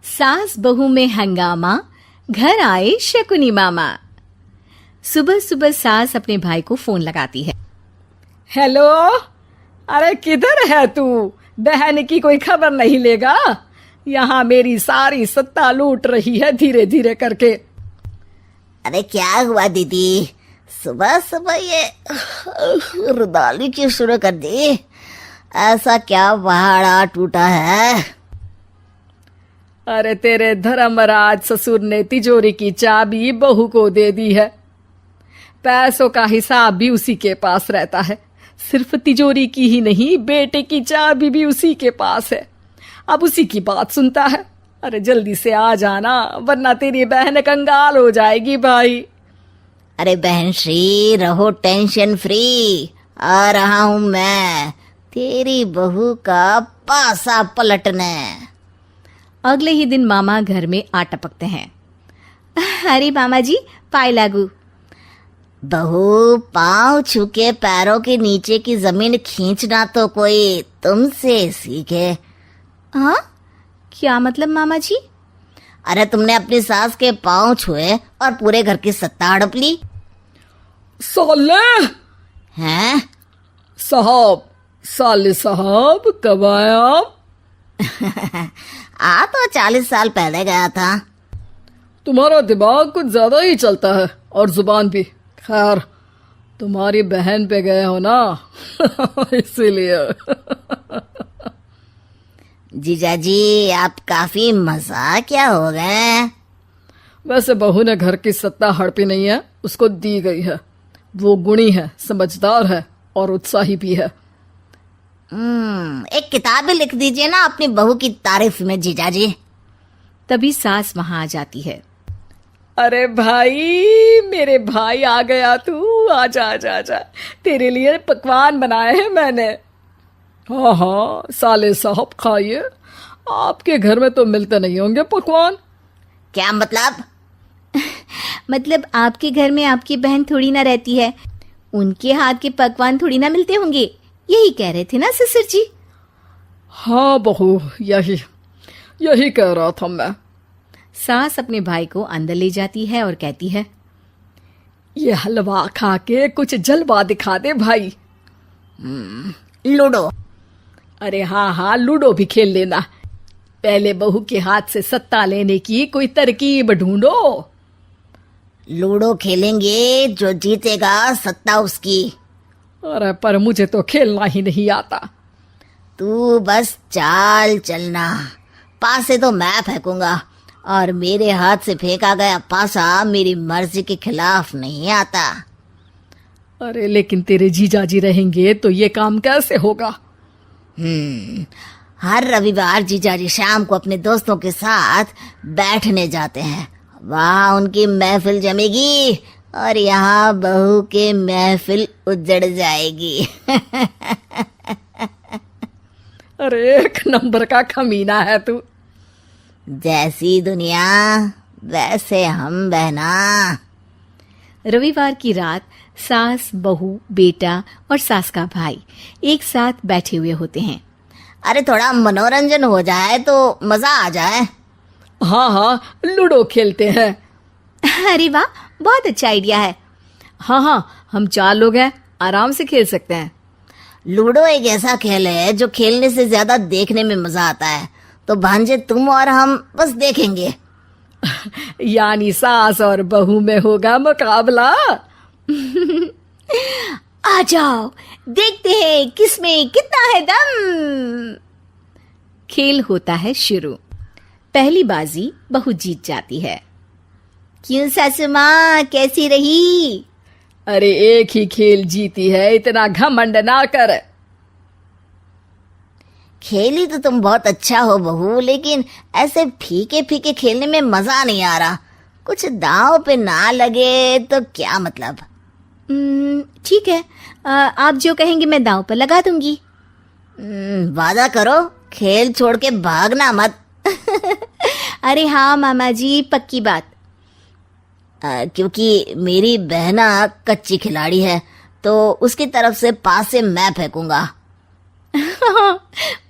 सास बहू में हंगामा, घर आए शकुनी मामा। सुबह सुबह सास अपने भाई को फोन लगाती है। हेलो, अरे किधर है तू? बहन की कोई खबर नहीं लेगा? यहाँ मेरी सारी सत्ता लूट रही है धीरे धीरे करके। अरे क्या हुआ दीदी, सुबह सुबह ये रुदाली क्यों शुरू कर दी? ऐसा क्या पहाड़ा टूटा है? अरे तेरे धर्मराज ससुर ने तिजोरी की चाबी बहू को दे दी है। पैसों का हिसाब भी उसी के पास रहता है। सिर्फ तिजोरी की ही नहीं, बेटे की चाबी भी उसी के पास है। अब उसी की बात सुनता है। अरे जल्दी से आ जाना, वरना तेरी बहन कंगाल हो जाएगी भाई। अरे बहन श्री, रहो टेंशन फ्री। आ रहा हूं मैं, तेरी बहू का पासा पलटने। अगले ही दिन मामा घर में आ टपकते हैं। अरे मामा जी, पाए लागू। बहू, पाँव छूके पैरों के नीचे की जमीन खींचना तो कोई तुमसे सीखे। हाँ, क्या मतलब मामा जी? अरे तुमने अपनी सास के पाँव छुए और पूरे घर की सत्ता हड़प ली। साले हैं? साले साहब कब आए आप? आ तो 40 साल पहले गया था। तुम्हारा दिमाग कुछ ज्यादा ही चलता है और जुबान भी। खैर, तुम्हारी बहन पे गए हो ना इसीलिए। जीजाजी, आप काफी मजाकिया हो गए। वैसे बहू ने घर की सत्ता हड़पी नहीं है, उसको दी गई है। वो गुणी है, समझदार है और उत्साही भी है। एक किताब भी लिख दीजिए ना अपनी बहू की तारीफ में जीजाजी। तभी सास वहां आ जाती है। अरे भाई, मेरे भाई आ गया तू। आजा आजा आजा, तेरे लिए पकवान बनाए हैं मैंने। हाँ हाँ साले साहब, खाइए। आपके घर में तो मिलते नहीं होंगे पकवान। क्या मतलब? मतलब आपके घर में आपकी बहन थोड़ी ना रहती है, उनके हाथ के पकवान थोड़ी ना मिलते होंगे, यही कह रहे थे ना ससुर जी? हाँ बहू, यही कह रहा था मैं। सास अपने भाई को अंदर ले जाती है और कहती है, ये हलवा खा के कुछ जलवा दिखा दे भाई। लूडो। अरे हाँ हाँ, लूडो भी खेल लेना। पहले बहू के हाथ से सत्ता लेने की कोई तरकीब ढूंढो। लूडो खेलेंगे, जो जीतेगा सत्ता उसकी। अरे पर मुझे तो खेलना ही नहीं आता। तू बस चाल चलना, पासे तो मैं फेंकूंगा और मेरे हाथ से फेंका गया पासा मेरी मर्जी के खिलाफ नहीं आता। अरे लेकिन तेरे जीजाजी रहेंगे तो ये काम कैसे होगा? हर रविवार जीजाजी शाम को अपने दोस्तों के साथ बैठने जाते हैं। वहाँ उनकी महफिल जमेगी और यहाँ बहू के महफिल उजड़ जाएगी। अरे एक नंबर का कमीना है तू। जैसी दुनिया वैसे हम बहना। रविवार की रात सास, बहू, बेटा और सास का भाई एक साथ बैठे हुए होते हैं। अरे थोड़ा मनोरंजन हो जाए तो मजा आ जाए। हाँ हाँ, लूडो खेलते हैं। अरे वाह, बहुत अच्छा आइडिया है। हाँ हाँ, हम 4 लोग हैं, आराम से खेल सकते हैं। लूडो एक ऐसा खेल है जो खेलने से ज्यादा देखने में मजा आता है। तो भांजे तुम और हम बस देखेंगे। यानी सास और बहू में होगा मुकाबला। आ जाओ, देखते हैं किसमें कितना है दम। खेल होता है शुरू। पहली बाजी बहू जीत जाती है। क्यों सासू माँ, कैसी रही? अरे एक ही खेल जीती है, इतना घमंड ना कर। खेली तो तुम बहुत अच्छा हो बहू, लेकिन ऐसे फीके फीके खेलने में मजा नहीं आ रहा। कुछ दांव पे ना लगे तो क्या मतलब? ठीक है, आप जो कहेंगे मैं दांव पर लगा दूंगी। वादा करो, खेल छोड़ के भागना मत। अरे हाँ मामा जी, पक्की बात। क्योंकि मेरी बहना कच्ची खिलाड़ी है, तो उसकी तरफ से पास से मैं फेंकूंगा।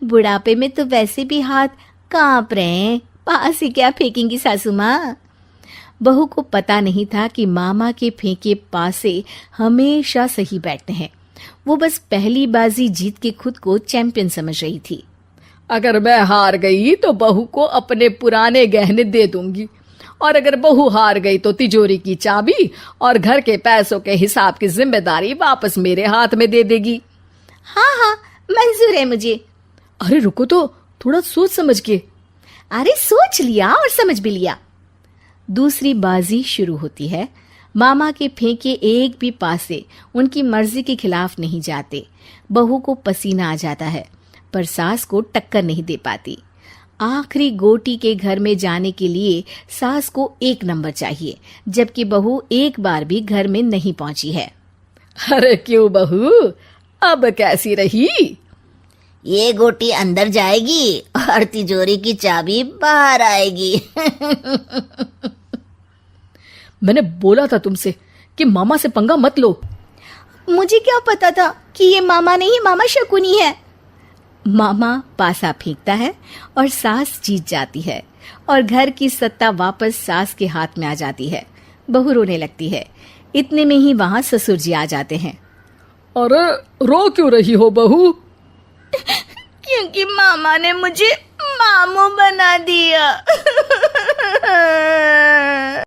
बुढ़ापे में तो वैसे भी हाथ कांप रहे हैं, पास ही क्या फेंकेंगी सासू माँ। बहू को पता नहीं था कि मामा के फेंके पासे हमेशा सही बैठते हैं। वो बस पहली बाजी जीत के खुद को चैंपियन समझ रही थी। अगर मैं हार गई तो बहू को अपने पुराने गहने दे दूंगी, और अगर बहू हार गई तो तिजोरी की चाबी और घर के पैसों के हिसाब की जिम्मेदारी वापस मेरे हाथ में दे देगी। हाँ हाँ, मंजूर है मुझे। अरे रुको तो, थोड़ा सोच समझ के। अरे सोच लिया और समझ भी लिया। दूसरी बाजी शुरू होती है। मामा के फेंके एक भी पासे उनकी मर्जी के खिलाफ नहीं जाते। बहू को पसीना आ जाता है, पर सास को टक्कर नहीं दे पाती। आखिरी गोटी के घर में जाने के लिए सास को 1 नंबर चाहिए, जबकि बहू एक बार भी घर में नहीं पहुंची है। अरे क्यों बहू, अब कैसी रही? ये गोटी अंदर जाएगी और तिजोरी की चाबी बाहर आएगी। मैंने बोला था तुमसे कि मामा से पंगा मत लो। मुझे क्या पता था कि ये मामा नहीं, मामा शकुनी है। मामा पासा फेंकता है और सास जीत जाती है और घर की सत्ता वापस सास के हाथ में आ जाती है। बहू रोने लगती है। इतने में ही वहां ससुर जी आ जाते हैं। अरे रो क्यों रही हो बहू? क्योंकि मामा ने मुझे मामू बना दिया।